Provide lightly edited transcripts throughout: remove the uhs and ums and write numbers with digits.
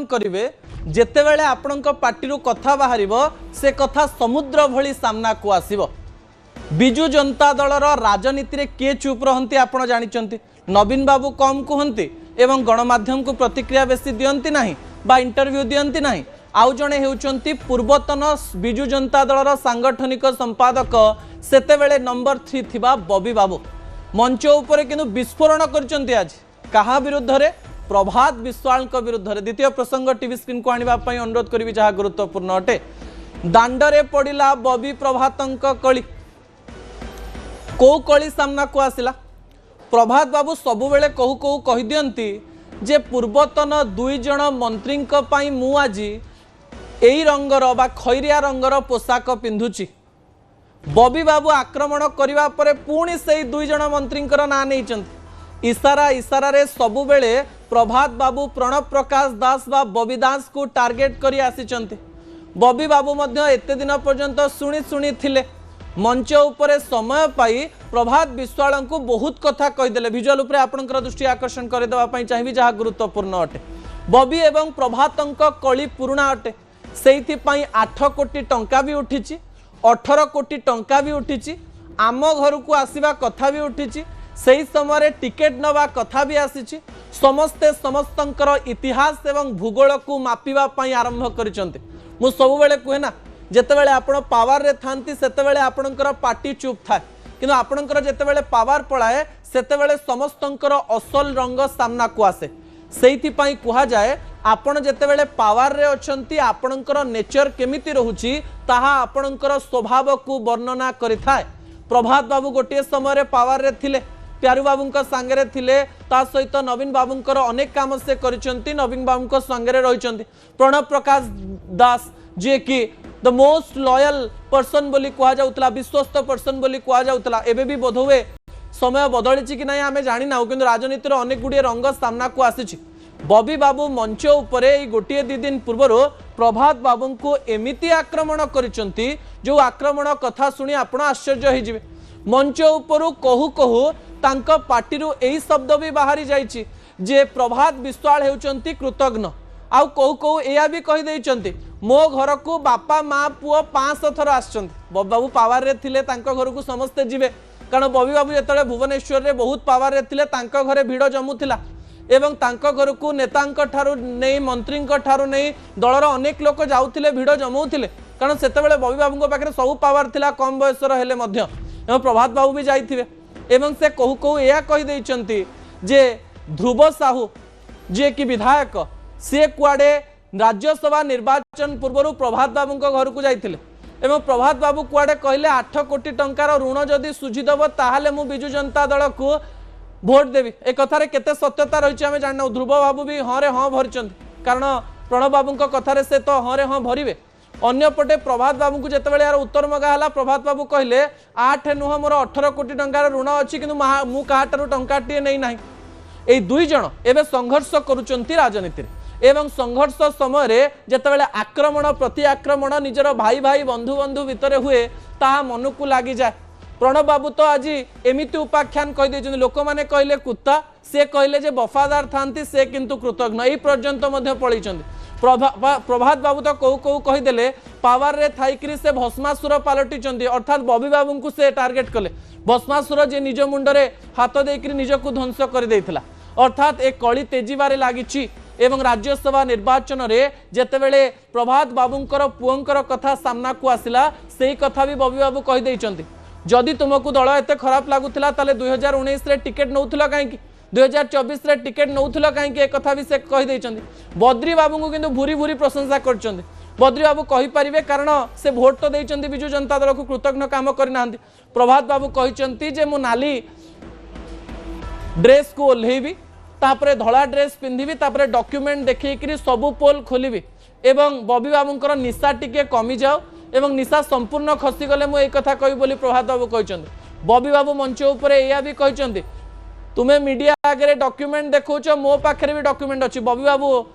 करेंगे जेतेबेले आपणक पार्टी कथा बाहर से कथा समुद्र भली सामना को आसीबो। बिजु जनता दलर राजनीति रे किए चुप रहंती आपण जानिचंती। नवीन बाबू कम कहते एवं गणमाध्यम को प्रतिक्रिया बेसी दियंती नाही बा इंटरव्यू दियंती नाही। आउ जणे हेउचंती पूर्वतन बिजु जनता दलर सांगठनिक संपादक सेतेबेले नंबर 3 थिबा बॉबी बाबू मंच उपरे किनु विस्फोरण करचंती। आज कहा विरुद्ध रे? प्रभात विश्वाल विरुद्ध रे। द्वितीय प्रसंग टीवी स्क्रीन को आनिबा पई अनुरोध करिवि जहा गुरुत्वपूर्ण अटे। दांडरे पड़िला बॉबी प्रभातंक कली। को कली सामना को आसिला? प्रभात बाबू सबुबेले कहू कहू कहि दियंती जे पूर्वतन दुई जण मंत्री पई मु आजी एई रंगर बा खैरिया रंगर पोशाक पिंधुची। बॉबी बाबू आक्रमण करिवा परे पुणी से दुई जण मंत्री ना नहीं। इशारा इशारा रे सबुबेले प्रभात बाबू प्रणव प्रकाश दास बा बॉबी दास को टार्गेट करी आसीचंती। बॉबी बाबू मध्य एते दिन पर्यंत शुणी शुणी थिले। मंच उपरे समय पाई प्रभात विश्वाल को बहुत कथा कहीदेले। विजुअल उपरे आपनकर दृष्टि आकर्षण कर देवा पई चाहिबी जहा गुरुत्वपूर्ण अटे। बॉबी एवं प्रभातंक कली पुराणा अटे। सेइथि पई 8 कोटी टंका भी उठिची, 18 कोटी टंका भी उठिची। आम घर को आसीबा कथा भी उठिची। सही समय टिकेट नवा कथा भी आसीची। समस्ते समस्तंकर इतिहास एवं भूगोल को मापिबा पई आरंभ करिसंते। मु सबुबेले कहे ना जेतेबेले आपण पावर रे थांती सेतेबेले आपणकर पार्टी चुप थाए, किंतु आपणकर जेतेबेले पावर पळाए सेतेबेले समस्तंकर असल रंग सामना को आसे। सेइथि पई कुहा जाए आपण जेतेबेले पावर रे अछंती आपणकर नेचर केमिति रहुची ताहा आपणकर स्वभाव को वर्णना करिथाए। प्रभात बाबू गोटे समय पावर रे थिले, प्यारू बाबूंक सांगरे थिले, ता सहित नवीन बाबूंकर अनेक काम से करिसंती। नवीन बाबूंक सांगरे रहिसंती। प्रणव प्रकाश दास जे कि द मोस्ट लॉयल पर्सन बोली कहा जाउतला, विश्वस्त पर्सन बोली कहा जाउतला। एबे भी बोधवे समय बदलिछि कि नहीं आमे जानि ना, किंतु राजनीतिर अनेक गुड़िए रंग सामना को आसीछि। बॉबी बाबू मंच उपरे गोटे 2 दिन पूर्व प्रभात बाबू को एमिति आक्रमण करिसंती जो आक्रमण कथा सुनी आपण आश्चर्य हो जिवे। मंच उपरु कहू कहू तांका पार्टी एही शब्द भी बाहरी जाइछि जे प्रभात विश्वाल हेउचंती कृतज्ञ। आउ कहू कहू एया भी कहि दैचंती मो घर को बापा माँ पुओ 500 थर आछंती। बॉबी बाबू पावर रे थिले, तांका घर को समस्ते जिवे, कारण बॉबी बाबू जेतले भुवनेश्वर रे बहुत पावर रे थिले, तांका घरे भिड़ जमुथिला एवं तांका घर को नेतांक ठारू नहीं मंत्रींक ठारू नहीं दलर अनेक लोक जाउथिले, भिड़ जमौथिले, कारण सेतेबेले बॉबी बाबूंक पाखरे सब पावर थिला कम बयसर हेले मध्य। एवं प्रभात बाबू भी जाइथिबे एवं से कहू कहू एया कहि दैचंती जे ध्रुव साहू जे कि विधायक से कुआडे राज्यसभा निर्वाचन पूर्व प्रभात बाबू घर को जाइथिले एवं प्रभात बाबू कुआडे कहले 8 कोटी टंकार ऋण जदि सुझीदेव ताहले मु बिजु जनता दल को भोट देवी। ए कथारे केते सत्यता रही आम जान। ध्रुव बाबू भी हाँ रे हाँ भरी, कारण प्रणव बाबू कथारे से तो हाँ रे हाँ भरवे। अन्यपटे प्रभात बाबू को जिते यार उत्तर मगाला प्रभात बाबू कहले 8 नुह मोर 18 कोटी टंकार ऋण अच्छी कि मु कहाठारू टंकाटे नहीं ना। ये 2 जण एवं संघर्ष करुचंती राजनीति एवं संघर्ष समय जितेबाला आक्रमण प्रति आक्रमण निजर भाई भाई बंधु बंधु भितर हुए ताहा मन को लगी जाए। प्रणव बाबू तो आज एमिति उपाख्यान कहीदे लोक मैंने कहले कुत्ता, से कहले जे वफादार थांती से किंतु कृतज्ञ, यही पर्यंत पलि। प्रभात बाबू तो कहू कहू कहीदेले पावर रे थाइकरी से भस्मासुर पलटि, अर्थात बॉबी बाबू को से टार्गेट कले। भस्मासुर जे निज मुंडरे हाथ देकरी निजको ध्वंस कर देइथिला। अर्थात एक कली तेजीबारे लागिछि एवं राज्यसभा निर्वाचन रे जेतेबेले प्रभात बाबूंकर पुओंकर कथा सामना को आसिला सेही कथा भी बॉबी बाबू कहि दैचंती। जदि तुमको दल एते खराब लागुथिला ताले 2019 रे टिकेट नौथिला काहेकि, 2024 रे टिकेट नौथिला काहेकि, एक कथा भी से कहि दैचंती। बद्री बाबू को किंतु भूरी भूरी प्रशंसा करचंती। बद्री बाबू कहि परिवे कारण से भोट तो दैचंती बिजु जनता दल को कृतज्ञ काम करनांती। प्रभात बाबू कहिचंती जे मु नाली ड्रेस को ओल्हेबी, तापरे धड़ा ड्रेस पिंधिबी, तापरे डॉक्यूमेंट देखिकरी सबु पोल खोलिबी एवं बॉबी बाबूंकर निशा टिके कमी जाओ एवं निशा संपूर्ण खसी गले मु एक कथा कहि बोली प्रभात बाबू कहिचंती। बॉबी बाबू मंच उपरे एया भी कहिचंती तुमे मीडिया आगे डॉक्यूमेंट देखौछ, मो पाखरे भी डॉक्यूमेंट अछि। बॉबी बाबू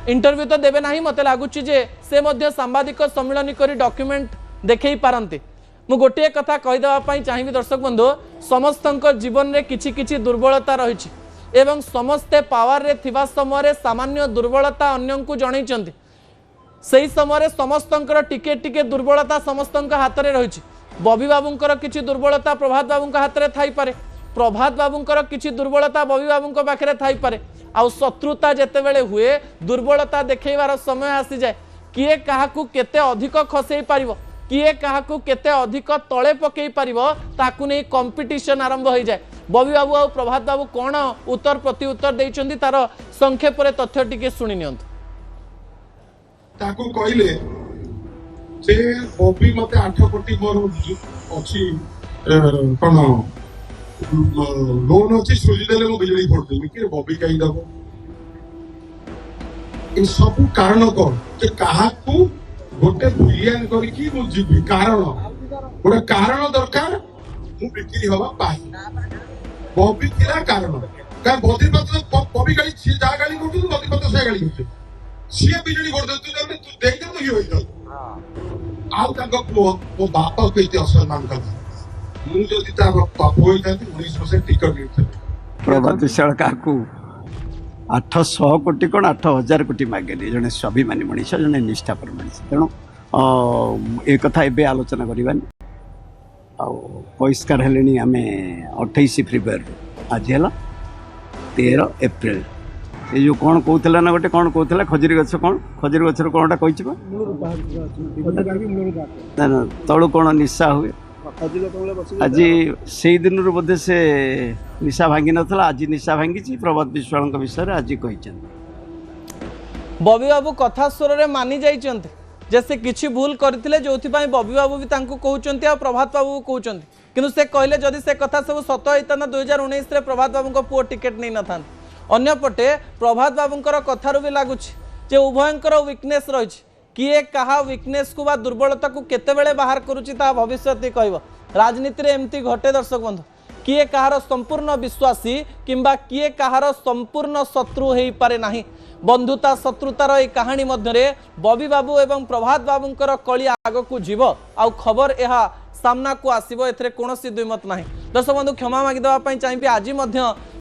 इंटरव्यू तो देबे नाही, मते लागुछि जे से मध्य सांबादिक सम्मेलन करी डॉक्यूमेंट देखै पारंती। मु गोटे कथा कहीदेवाई चाहिए दर्शक बंधु, समस्त जीवन में किछि किछि दुर्बलता रही एवं समस्ते पावर रे थिबा समय सामान्य दुर्बलता अन्य को जनइचंती सही समय समस्तंकर टिके टिके दुर्बलता समस्तंक हाथ में रही बबी बाबूंकर किछि दुर्बलता प्रभात बाबूंक हाथ में थाई पारे प्रभात बाबूंकर किछि दुर्बलता बबी बाबूंक पाखरे थाई पारे आउ शत्रुता जेतेबेले हुए दुर्बलता देखैबार समय आसी जाए किए काहाकू केते अधिक खसई पारिबो किए काहाकू केते अधिक तळे पकई पारिबो ताकू नै कंपटीशन आरंभ हो जाए बबी बाबू आ प्रभात बाबू कोन उत्तर प्रति उत्तर देइचंदी तार संक्षेप रे तथ्य टिके सुनि नियंतु ताकू कहले जे बबी मते 8 कोटी मोर अछि कोन लोन अछि सुझी देले मो बिजली फोड़ देबी कि बबी कहि दबो इन सब कारण को जे काहाकू गोटे बिलियन करी कि मु जीवी कारण गोटे कारण दरकार मु बिक्री हवा पाई बबी थिला कारण का बबी पत बबी गाली छि जा गाली करथु बबी पत से गाली करथु सिए बिजली फोड़ दे तू देख दे तो ही होई आउ ताको मो बापा को इते असम्मान कर मु जदि ता बाप होई था 19% टिकट नहीं प्रभात विशाल काकू 800 कोटी कौन 8000 कोटी मागे जड़े स्वाभिमानी मनीष जड़े निष्ठापर मनीष तेणु एक कथा एवं आलोचना करवानी बहिष्कार हेले आम 28 फेब्रुआरी आज है 13 एप्रिल ये जो कौन कहला ना गोटे कौन कहला खजुरी गछ कौन खजुरी गछर कौनटा कहि ना तलू कौन निशा हुए आज से दिन बोधे से निशा भांगी नाला आज निशा भांगी प्रभात विश्वाल विषय आज कही बबी बाबू कथा स्वर मानि जाइछन्ते जे से किछि भूल करथिले जोथि बबी बाबू भी तांको कहउचन्ते आ प्रभात बाबू कहउचन्ते किंतु से कहले जदि से कथा सब सत होइता 2019 रे प्रभात बाबू को पुओ टिकेट नै नथान अन्यपटे प्रभात बाबूंकर कथारू भी लगुच जे उभयंकर वीकनेस रही किए कहा वीकनेस को बा दुर्बलता को केतेबेले बाहर करुची ता भविष्य कहब राजनीति रे एमती घटे दर्शक बंधु किए कहार संपूर्ण विश्वासी किंबा किए कहार संपूर्ण शत्रु हो पारे नाही बंधुता शत्रुतार ए कहानी मध्य बबी बाबू एवं प्रभात बाबूंकर कली आग को जीव आउ खबर यह सामना को आसीबो एथरे कोनोसी दुईमत नाही दर्शक बंधु क्षमा मागी देबा पई चाहिबी आज